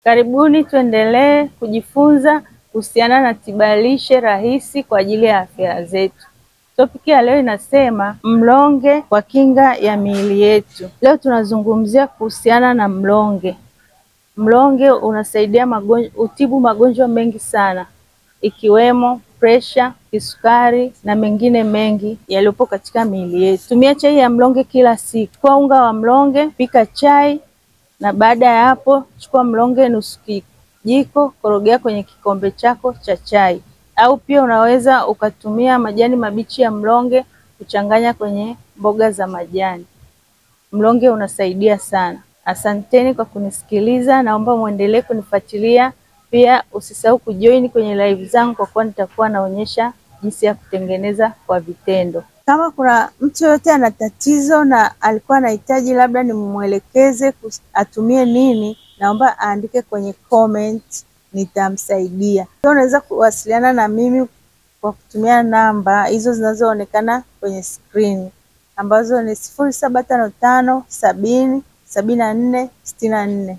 Karibuni tuendelee kujifunza kuhusiana na tiba lishe rahisi kwa ajili ya afya zetu. Topiki ya leo inasema mlonge kwa kinga ya miili yetu. Leo tunazungumzia kuhusiana na mlonge. Mlonge unasaidia utibu magonjwa mengi sana, ikiwemo presha, kisukari na mengine mengi yaliyopo katika miili yetu. Tumia chai ya mlonge kila siku. Chukua unga wa mlonge, pika chai, na baada ya hapo chukua mlonge nusu kijiko, korogea kwenye kikombe chako cha chai. Au pia unaweza ukatumia majani mabichi ya mlonge kuchanganya kwenye mboga za majani. Mlonge unasaidia sana. Asanteni kwa kunisikiliza, naomba muendelee kunifuatilia. Pia usisahau kujoin kwenye live zangu kwa kuwa nitakuwa naonyesha jinsi ya kutengeneza kwa vitendo. Kama kuna mtu yote ana tatizo na alikuwa anahitaji labda nimwelekeze atumie nini, naomba aandike kwenye comment, nitamsaidia. Pia unaweza kuwasiliana na mimi kwa kutumia namba hizo zinazoonekana kwenye screen, ambazo ni 0755 70 74 64.